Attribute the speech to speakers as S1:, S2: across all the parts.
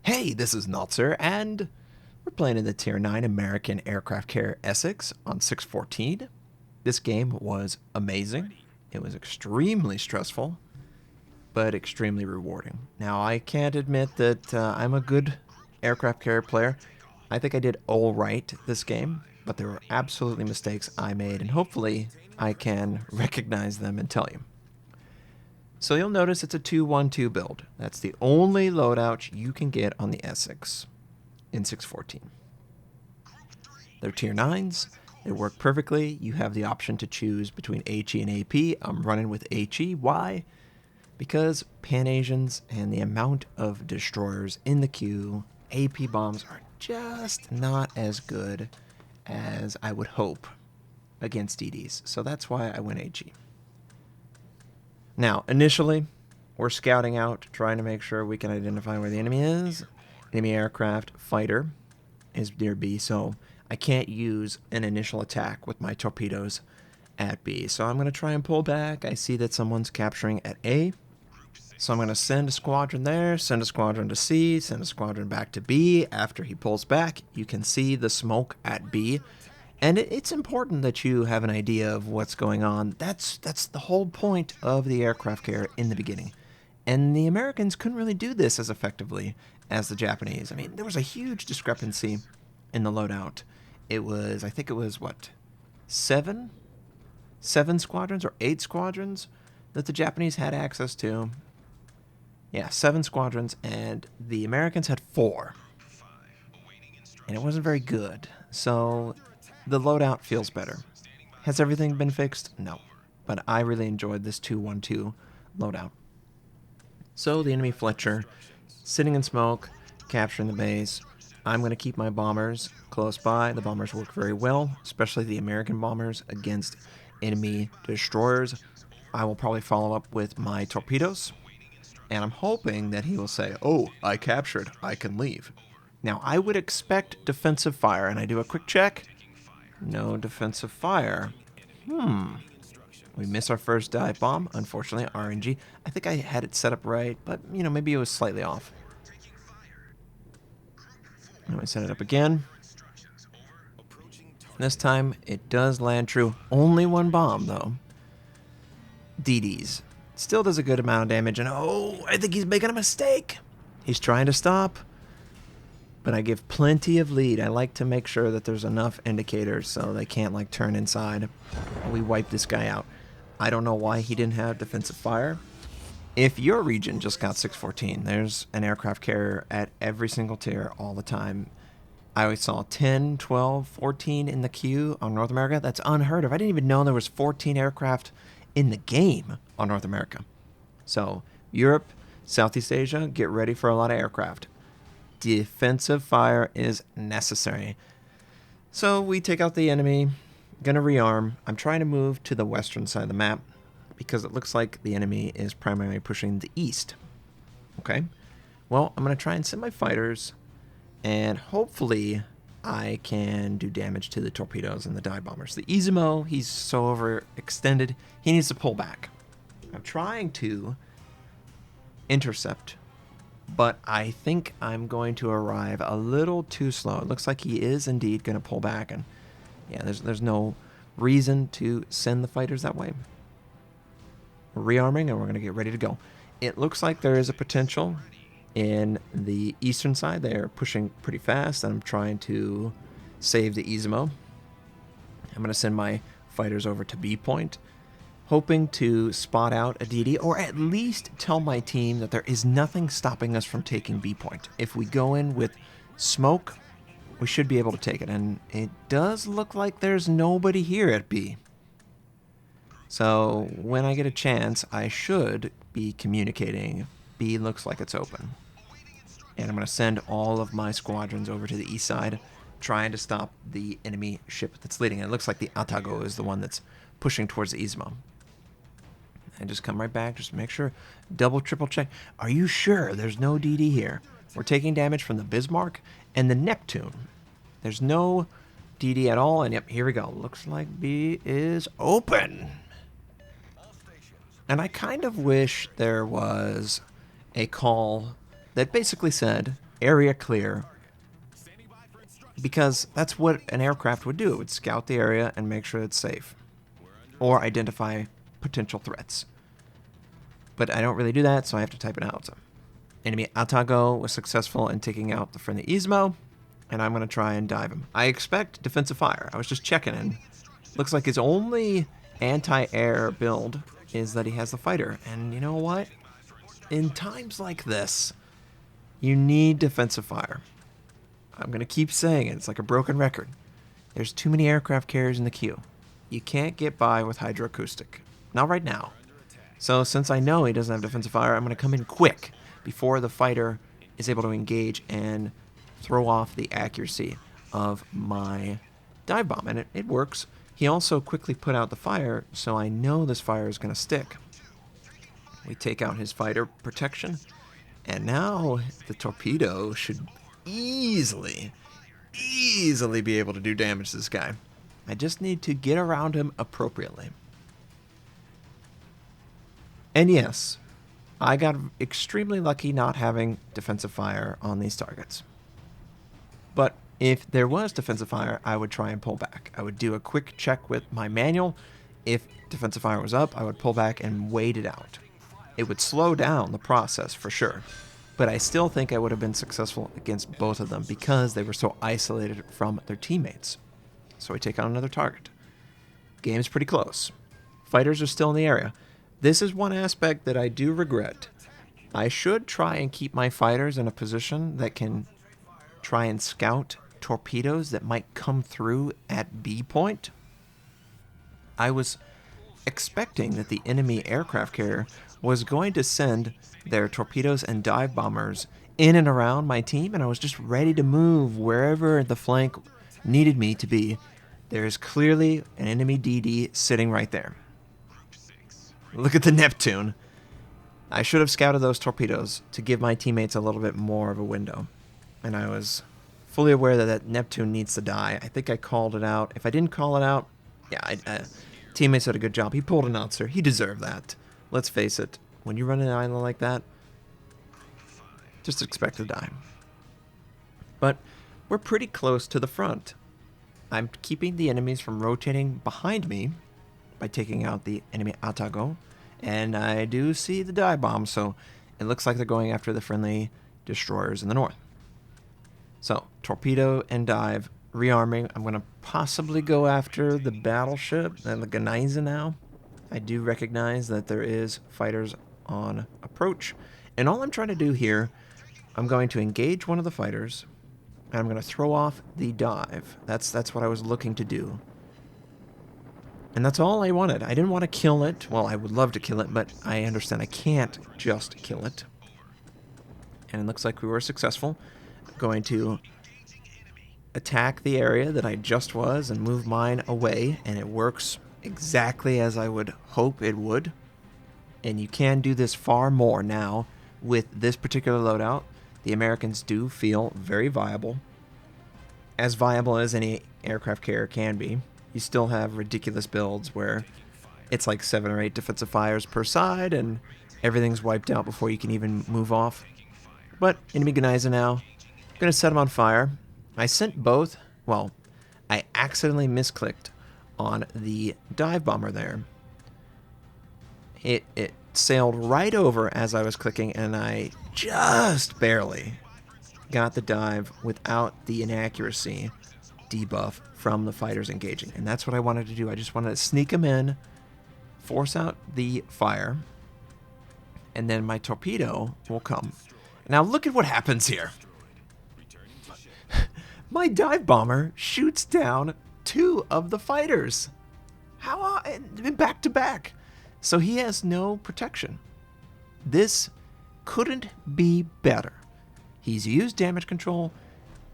S1: Hey, this is Notser, and we're playing in the Tier 9 American aircraft carrier Essex on 614. This game was amazing. It was extremely stressful, but extremely rewarding. Now, I can't admit that I'm a good aircraft carrier player. I think I did all right this game, but there were absolutely mistakes I made, and hopefully I can recognize them and tell you. So you'll notice it's a 2-1-2 build. That's the only loadout you can get on the Essex in 614. They're tier 9s. They work perfectly. You have the option to choose between HE and AP. I'm running with HE. Why? Because Pan-Asians and the amount of destroyers in the queue, AP bombs are just not as good as I would hope against DDs. So that's why I went HE. Now, initially, we're scouting out, trying to make sure we can identify where the enemy is. Enemy aircraft fighter is near B, so I can't use an initial attack with my torpedoes at B. So I'm going to try and pull back. I see that someone's capturing at A. So I'm going to send a squadron there, send a squadron to C, send a squadron back to B. After he pulls back, you can see the smoke at B. And it's important that you have an idea of what's going on. That's the whole point of the aircraft carrier in the beginning. And the Americans couldn't really do this as effectively as the Japanese. I mean, there was a huge discrepancy in the loadout. It was, I think it was, what, seven squadrons or 8 squadrons that the Japanese had access to. Yeah, 7 squadrons, and the Americans had 4. And it wasn't very good. So the loadout feels better. Has everything been fixed? No. But I really enjoyed this 2-1-2 loadout. So the enemy Fletcher, sitting in smoke, capturing the base. I'm going to keep my bombers close by. The bombers work very well, especially the American bombers against enemy destroyers. I will probably follow up with my torpedoes. And I'm hoping that he will say, "Oh, I captured. I can leave." Now, I would expect defensive fire, and I do a quick check. No defensive fire. We miss our first dive bomb, unfortunately, RNG. I think I had it set up right, but, maybe it was slightly off. Now I set it up again. This time, it does land true. Only one bomb, though. DDs. Still does a good amount of damage, and I think he's making a mistake. He's trying to stop, but I give plenty of lead. I like to make sure that there's enough indicators so they can't, turn inside. We wipe this guy out. I don't know why he didn't have defensive fire. If your region just got 614, there's an aircraft carrier at every single tier all the time. I always saw 10, 12, 14 in the queue on North America. That's unheard of. I didn't even know there was 14 aircraft in the game on North America. So, Europe, Southeast Asia, get ready for a lot of aircraft. Defensive fire is necessary. So, we take out the enemy, gonna rearm. I'm trying to move to the western side of the map because it looks like the enemy is primarily pushing the east. Okay, well, I'm gonna try and send my fighters, and hopefully I can do damage to the torpedoes and the dive bombers. The Izumo, he's so overextended, he needs to pull back. I'm trying to intercept, but I think I'm going to arrive a little too slow. It looks like he is indeed going to pull back, and yeah, there's no reason to send the fighters that way. We're rearming, and we're going to get ready to go. It looks like there is a potential in the eastern side. They're pushing pretty fast. I'm trying to save the Izumo. I'm going to send my fighters over to B point, hoping to spot out a DD, or at least tell my team that there is nothing stopping us from taking B point. If we go in with smoke, we should be able to take it. And it does look like there's nobody here at B. So when I get a chance, I should be communicating. B looks like it's open. And I'm going to send all of my squadrons over to the east side, trying to stop the enemy ship that's leading. It looks like the Atago is the one that's pushing towards the Izumo. And just come right back, just make sure, double, triple check. Are you sure there's no DD here? We're taking damage from the Bismarck and the Neptune. There's no DD at all, and yep, here we go. Looks like B is open. And I kind of wish there was a call that basically said, area clear, because that's what an aircraft would do. It would scout the area and make sure it's safe, or identify potential threats. But I don't really do that, so I have to type it out. So, enemy Atago was successful in taking out the friendly Ismo, and I'm going to try and dive him. I expect defensive fire. I was just checking in. Looks like his only anti-air build is that he has the fighter. And you know what? In times like this, you need defensive fire. I'm going to keep saying it. It's like a broken record. There's too many aircraft carriers in the queue. You can't get by with hydroacoustic. Not right now. So since I know he doesn't have defensive fire, I'm going to come in quick before the fighter is able to engage and throw off the accuracy of my dive bomb. And it works. He also quickly put out the fire, so I know this fire is going to stick. We take out his fighter protection, and now the torpedo should easily be able to do damage to this guy. I just need to get around him appropriately. And yes, I got extremely lucky not having defensive fire on these targets. But if there was defensive fire, I would try and pull back. I would do a quick check with my manual. If defensive fire was up, I would pull back and wait it out. It would slow down the process for sure. But I still think I would have been successful against both of them because they were so isolated from their teammates. So we take on another target. Game's pretty close. Fighters are still in the area. This is one aspect that I do regret. I should try and keep my fighters in a position that can try and scout torpedoes that might come through at B point. I was expecting that the enemy aircraft carrier was going to send their torpedoes and dive bombers in and around my team, and I was just ready to move wherever the flank needed me to be. There is clearly an enemy DD sitting right there. Look at the Neptune. I should have scouted those torpedoes to give my teammates a little bit more of a window. And I was fully aware that that Neptune needs to die. I think I called it out. If I didn't call it out, yeah, teammates did a good job. He pulled a Notser. He deserved that. Let's face it. When you run an island like that, just expect to die. But we're pretty close to the front. I'm keeping the enemies from rotating behind me by taking out the enemy Atago. And I do see the dive bomb, so it looks like they're going after the friendly destroyers in the north. So, torpedo and dive, rearming. I'm going to possibly go after the battleship and the Gneisenau now. I do recognize that there is fighters on approach. And all I'm trying to do here, I'm going to engage one of the fighters, and I'm going to throw off the dive. That's what I was looking to do. And that's all I wanted. I didn't want to kill it. Well, I would love to kill it, but I understand I can't just kill it. And it looks like we were successful. I'm going to attack the area that I just was and move mine away, and it works exactly as I would hope it would. And you can do this far more now with this particular loadout. The Americans do feel very viable. As viable as any aircraft carrier can be. You still have ridiculous builds where it's like 7 or 8 defensive fires per side and everything's wiped out before you can even move off. But enemy Gneisenau now. I'm going to set them on fire. I sent both. Well, I accidentally misclicked on the dive bomber there. It sailed right over as I was clicking, and I just barely got the dive without the inaccuracy debuff from the fighters engaging. And that's what I wanted to do. I just wanted to sneak them in, force out the fire, and then my torpedo will come. Now look at what happens here. My dive bomber shoots down 2 of the fighters. How back to back. So he has no protection. This couldn't be better. He's used damage control.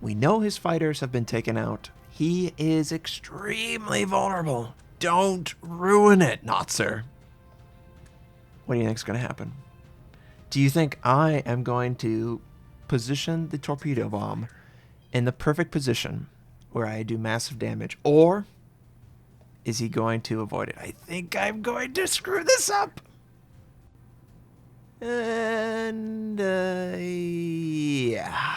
S1: We know his fighters have been taken out. He is extremely vulnerable. Don't ruin it, Notser. What do you think is going to happen? Do you think I am going to position the torpedo bomb in the perfect position where I do massive damage? Or is he going to avoid it? I think I'm going to screw this up. And, yeah.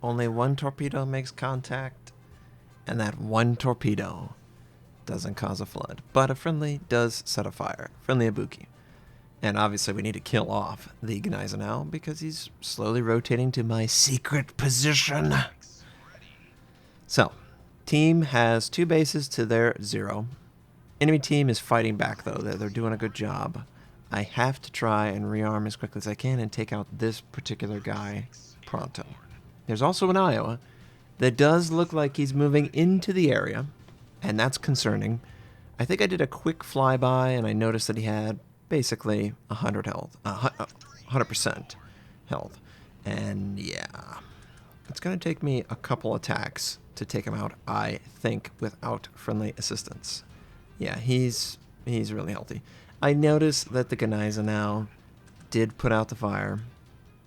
S1: only one torpedo makes contact, and that one torpedo doesn't cause a flood. But a friendly does set a fire. Friendly Ibuki. And obviously we need to kill off the Gneiser now because he's slowly rotating to my secret position. So, team has 2 bases to their 0. Enemy team is fighting back, though. They're doing a good job. I have to try and rearm as quickly as I can and take out this particular guy pronto. There's also an Iowa that does look like he's moving into the area, and that's concerning. I think I did a quick flyby, and I noticed that he had basically 100 health, 100% health. And yeah, it's going to take me a couple attacks to take him out, I think, without friendly assistance. Yeah, he's really healthy. I noticed that the Gneiser now did put out the fire.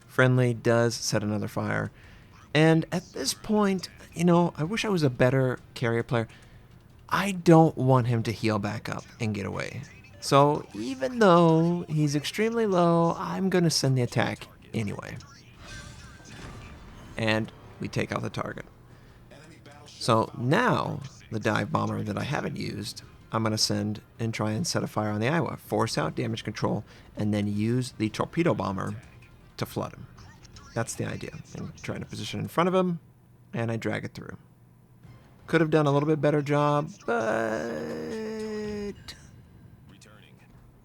S1: Friendly does set another fire. And at this point, you know, I wish I was a better carrier player. I don't want him to heal back up and get away. So even though he's extremely low, I'm going to send the attack anyway. And we take out the target. So now, the dive bomber that I haven't used, I'm going to send and try and set a fire on the Iowa, force out damage control, and then use the torpedo bomber to flood him. That's the idea. I'm trying to position in front of him, and I drag it through. Could have done a little bit better job, but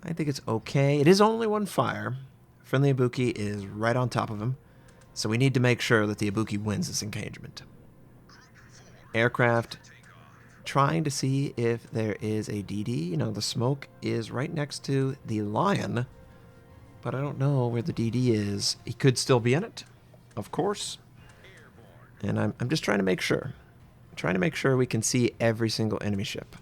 S1: I think it's okay. It is only one fire. Friendly Ibuki is right on top of him, so we need to make sure that the Ibuki wins this engagement. Aircraft, trying to see if there is a DD. You know, the smoke is right next to the Lion, but I don't know where the DD is. He could still be in it, of course. And I'm just trying to make sure. I'm trying to make sure we can see every single enemy ship.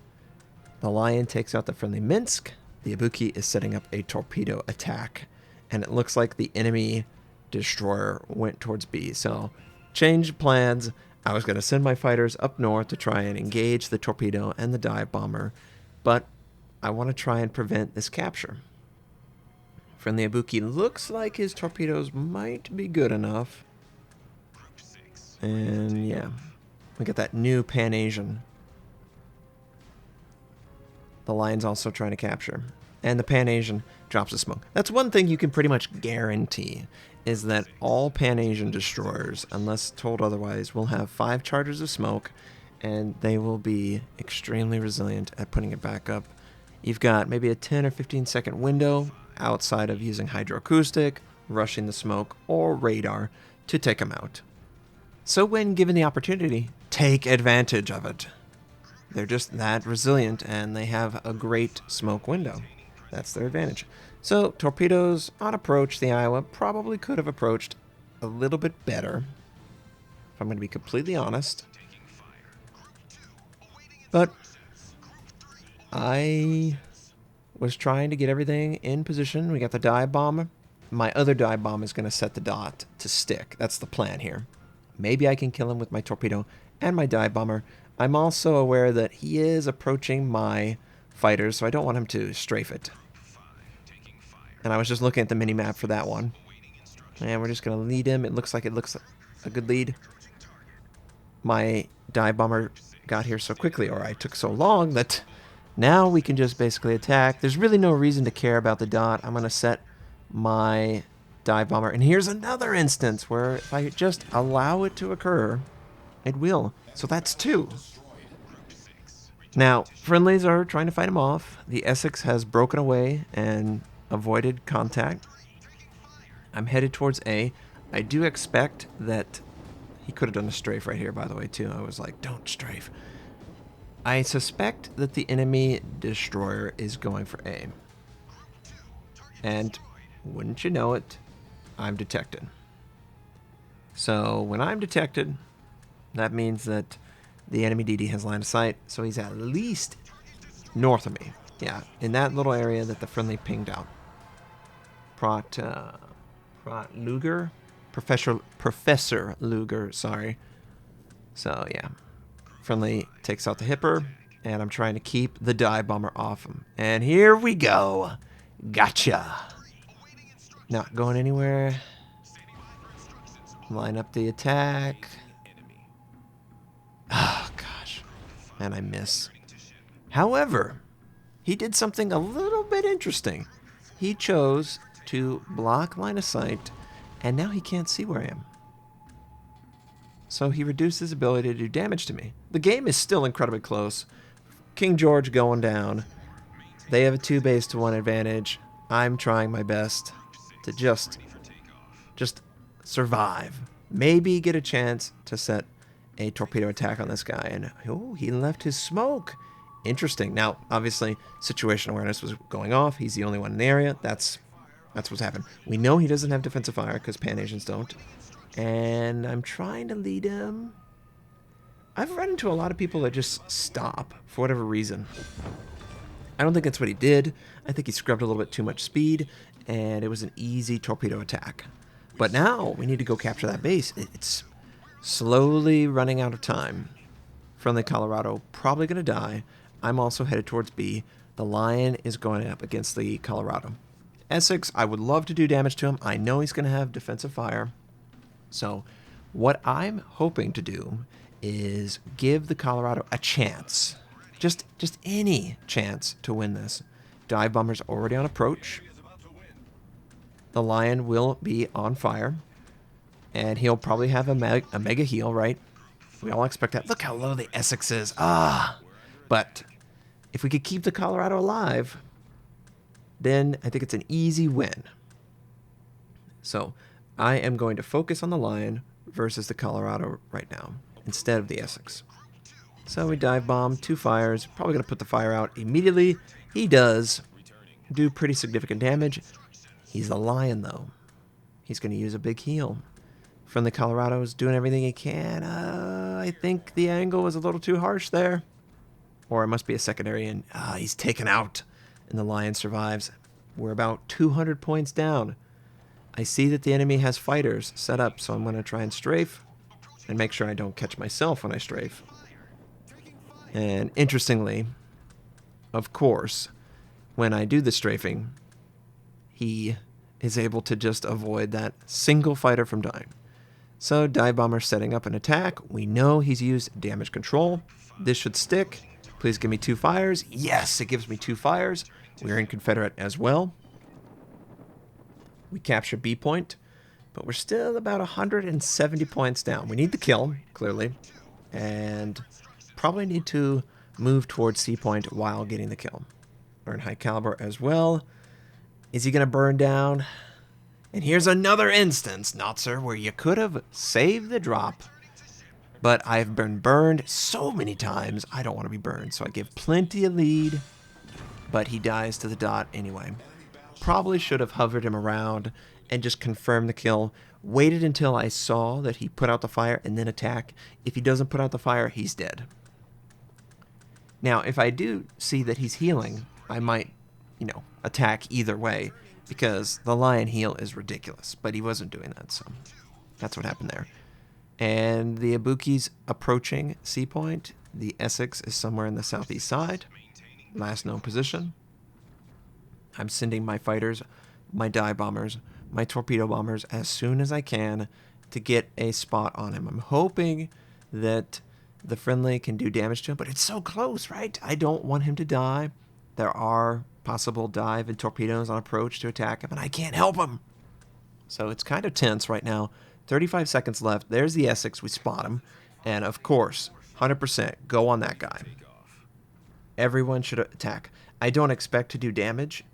S1: The Lion takes out the friendly Minsk. The Ibuki is setting up a torpedo attack, and it looks like the enemy destroyer went towards B. So, change plans. I was going to send my fighters up north to try and engage the torpedo and the dive bomber, but I want to try and prevent this capture. Friendly Ibuki looks like his torpedoes might be good enough. And yeah, we got that new Pan-Asian. The Lion's also trying to capture. And the Pan-Asian drops a smoke. That's one thing you can pretty much guarantee, is that all Pan-Asian destroyers, unless told otherwise, will have 5 charges of smoke, and they will be extremely resilient at putting it back up. You've got maybe a 10 or 15 second window outside of using hydroacoustic, rushing the smoke, or radar to take them out. So when given the opportunity, take advantage of it. They're just that resilient, and they have a great smoke window. That's their advantage. So, torpedoes on approach, the Iowa probably could have approached a little bit better, if I'm going to be completely honest. But I was trying to get everything in position. We got the dive bomb. My other dive bomb is going to set the dot to stick. That's the plan here. Maybe I can kill him with my torpedo and my dive bomber. I'm also aware that he is approaching my fighters, so I don't want him to strafe it. And I was just looking at the mini-map for that one. And we're just going to lead him. It looks like a good lead. My dive bomber got here so quickly, or I took so long, that now we can just basically attack. There's really no reason to care about the dot. I'm going to set my dive bomber. And here's another instance where if I just allow it to occur, it will. So that's 2. Now, friendlies are trying to fight him off. The Essex has broken away and avoided contact. I'm headed towards A. I do expect that he could have done a strafe right here, by the way, too. I was like, don't strafe. I suspect that the enemy destroyer is going for A. And wouldn't you know it, I'm detected. So when I'm detected, that means that the enemy DD has line of sight, so he's at least north of me. Yeah, in that little area that the friendly pinged out. Luger? Professor Luger, sorry. So, yeah. Friendly takes out the hipper, and I'm trying to keep the dive bomber off him. And here we go. Gotcha. Not going anywhere. Line up the attack. Oh, gosh. And I miss. However, he did something a little bit interesting. He chose to block line of sight, and now he can't see where I am. So he reduced his ability to do damage to me. The game is still incredibly close. King George going down. They have a 2-1 advantage. I'm trying my best to just survive. Maybe get a chance to set a torpedo attack on this guy. And oh, he left his smoke. Interesting. Now, obviously, situation awareness was going off. He's the only one in the area. That's what's happened. We know he doesn't have defensive fire because Pan-Asians don't. And I'm trying to lead him. I've run into a lot of people that just stop for whatever reason. I don't think that's what he did. I think he scrubbed a little bit too much speed, and it was an easy torpedo attack. But now we need to go capture that base. It's slowly running out of time. Friendly Colorado probably going to die. I'm also headed towards B. The Lion is going up against the Colorado. Essex, I would love to do damage to him. I know he's going to have defensive fire. So what I'm hoping to do is give the Colorado a chance. Just any chance to win this. Dive bomber's already on approach. The Lion will be on fire. And he'll probably have a mega heal, right? We all expect that. Look how low the Essex is. But if we could keep the Colorado alive, then I think it's an easy win. So I am going to focus on the Lion versus the Colorado right now instead of the Essex. So we dive bomb, 2 fires. Probably going to put the fire out immediately. He does do pretty significant damage. He's the Lion, though. He's going to use a big heal. Friendly Colorado is doing everything he can. I think the angle was a little too harsh there. Or it must be a secondary, and he's taken out. And the Lion survives. We're about 200 points down. I see that the enemy has fighters set up, so I'm going to try and strafe and make sure I don't catch myself when I strafe. And interestingly, of course, when I do the strafing, he is able to just avoid that single fighter from dying. So dive bomber setting up an attack. We know he's used damage control. This should stick. Please give me 2 fires. Yes, it gives me 2 fires. We're in Confederate as well. We capture B point, but we're still about 170 points down. We need the kill, clearly, and probably need to move towards C point while getting the kill. We're in high caliber as well. Is he going to burn down? And here's another instance, Notser, where you could have saved the drop, but I've been burned so many times, I don't want to be burned. So I give plenty of lead, but he dies to the dot anyway. Probably should have hovered him around and just confirmed the kill. Waited until I saw that he put out the fire and then attack. If he doesn't put out the fire, he's dead. Now, if I do see that he's healing, I might, attack either way, because the Lion heal is ridiculous. But he wasn't doing that, so that's what happened there. And the Ibuki's approaching C point. The Essex is somewhere in the southeast side. Last known position. I'm sending my fighters, my dive bombers, my torpedo bombers as soon as I can to get a spot on him. I'm hoping that the friendly can do damage to him, but it's so close, right? I don't want him to die. There are possible dive and torpedoes on approach to attack him, and I can't help him. So it's kind of tense right now. 35 seconds left. There's the Essex. We spot him. And of course, 100% go on that guy. Everyone should attack. I don't expect to do damage.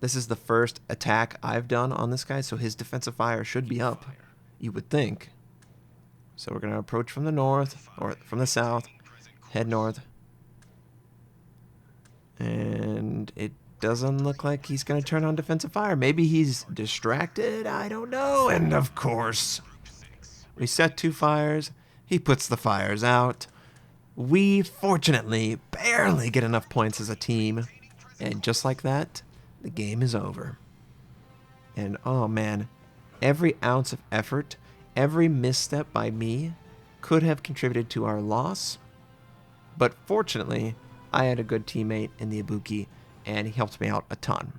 S1: This is the first attack I've done on this guy, so his defensive fire should be up, you would think. So we're going to approach from the north, or from the south, head north. And it doesn't look like he's going to turn on defensive fire. Maybe he's distracted, I don't know. And of course, we set 2 fires. He puts the fires out. We, fortunately, barely get enough points as a team. And just like that, the game is over. And oh man, every ounce of effort, every misstep by me could have contributed to our loss. But fortunately, I had a good teammate in the Ibuki, and he helped me out a ton.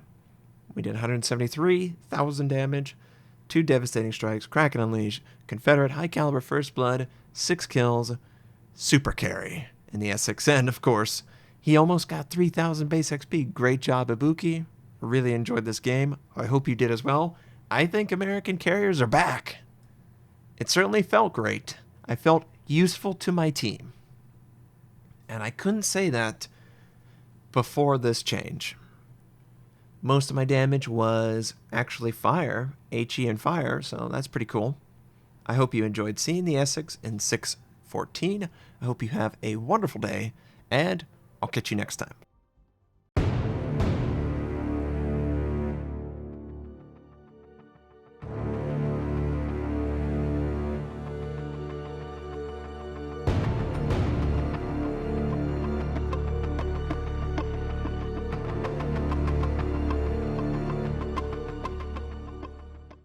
S1: We did 173,000 damage. 2 devastating strikes, Kraken Unleash, Confederate high caliber first blood, 6 kills, super carry in the Essex end, of course. He almost got 3,000 base XP. Great job, Ibuki. Really enjoyed this game. I hope you did as well. I think American carriers are back. It certainly felt great. I felt useful to my team. And I couldn't say that before this change. Most of my damage was actually fire, HE and fire, so that's pretty cool. I hope you enjoyed seeing the Essex in 6.14. I hope you have a wonderful day, and I'll catch you next time.